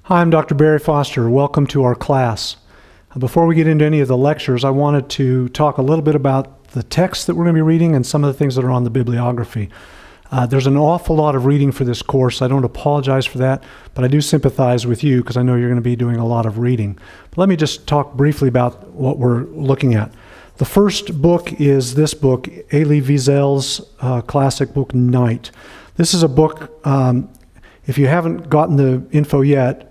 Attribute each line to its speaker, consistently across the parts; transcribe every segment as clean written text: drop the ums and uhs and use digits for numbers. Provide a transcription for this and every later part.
Speaker 1: Hi, I'm Dr. Barry Foster. Welcome to our class. Before we get into any of the lectures, I wanted to talk a little bit about the text that we're going to be reading and some of the things that are on the bibliography. There's an awful lot of reading for this course. I don't apologize for that, but I do sympathize with you because I know you're going to be doing a lot of reading. But let me just talk briefly about what we're looking at. The first book is this book, Elie Wiesel's classic book, Night. This is a book, if you haven't gotten the info yet,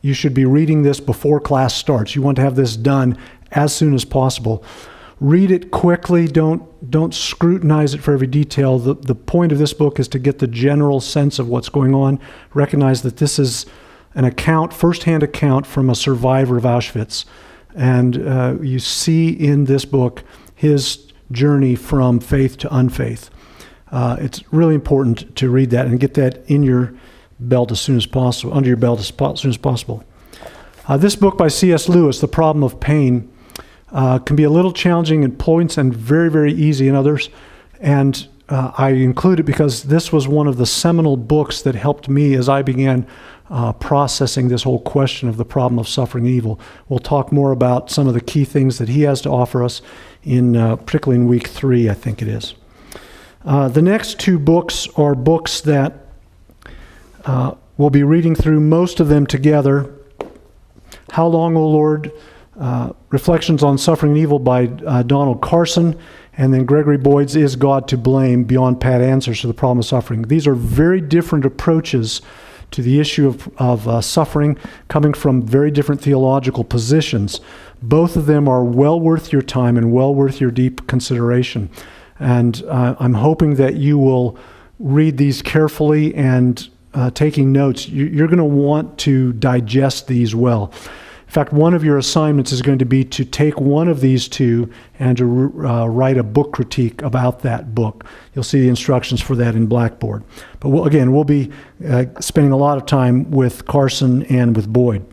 Speaker 1: you should be reading this before class starts. You want to have this done as soon as possible. Read it quickly. Don't scrutinize it for every detail. The point of this book is to get the general sense of what's going on. Recognize that this is an account, first-hand account from a survivor of Auschwitz. And you see in this book his journey from faith to unfaith. It's really important to read that and get that in your belt as soon as possible, under your belt as soon as possible. This book by C.S. Lewis, The Problem of Pain, can be a little challenging in points and very, very easy in others. And I include it because this was one of the seminal books that helped me as I began processing this whole question of the problem of suffering and evil. We'll talk more about some of the key things that he has to offer us, particularly in week 3, I think it is. The next two books are books that we'll be reading through, most of them together. How Long, O Lord? Reflections on Suffering and Evil by Donald Carson, and then Gregory Boyd's Is God to Blame? Beyond Pat Answers to the Problem of Suffering. These are very different approaches to the issue of suffering, coming from very different theological positions. Both of them are well worth your time and well worth your deep consideration. And I'm hoping that you will read these carefully and taking notes. You're going to want to digest these well. In fact, one of your assignments is going to be to take one of these two and to write a book critique about that book. You'll see the instructions for that in Blackboard. But we'll be spending a lot of time with Carson and with Boyd.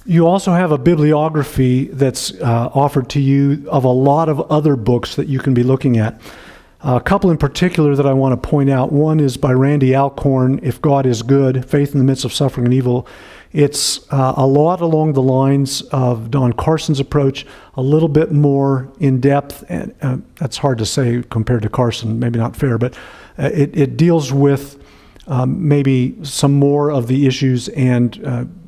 Speaker 1: You also have a bibliography that's offered to you of a lot of other books that you can be looking at. A couple in particular that I want to point out. One is by Randy Alcorn, If God is Good, Faith in the Midst of Suffering and Evil. It's a lot along the lines of Don Carson's approach, a little bit more in depth, and that's hard to say compared to Carson, maybe not fair, but it deals with maybe some more of the issues and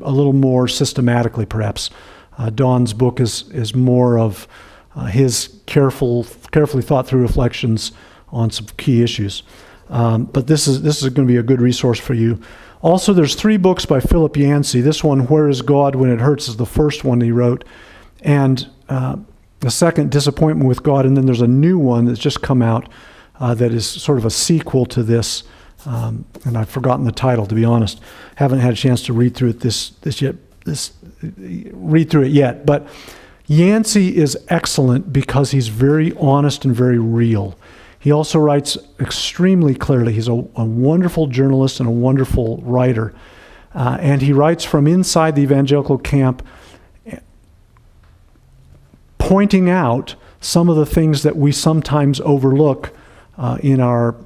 Speaker 1: a little more systematically perhaps. Don's book is more of his carefully thought through reflections on some key issues. But this is going to be a good resource for you. Also, there's 3 books by Philip Yancey. This one, Where is God When It Hurts, is the first one he wrote. And the second, Disappointment with God. And then there's a new one that's just come out that is sort of a sequel to this. And I've forgotten the title, to be honest. Haven't had a chance to read through it yet. But Yancey is excellent because he's very honest and very real. He also writes extremely clearly. He's a wonderful journalist and a wonderful writer. And he writes from inside the evangelical camp, pointing out some of the things that we sometimes overlook in our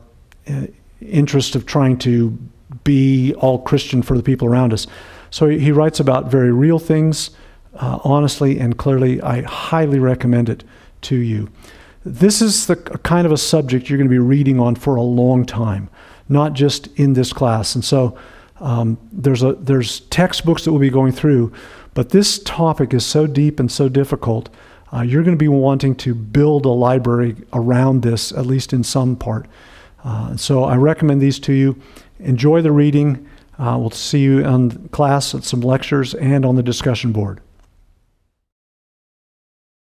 Speaker 1: interest of trying to be all Christian for the people around us. So he writes about very real things, honestly and clearly. I highly recommend it to you. This is the kind of a subject you're going to be reading on for a long time, not just in this class. And so there's textbooks that we'll be going through, but this topic is so deep and so difficult, you're going to be wanting to build a library around this, at least in some part. So I recommend these to you. Enjoy the reading. We'll see you in class at some lectures and on the discussion board.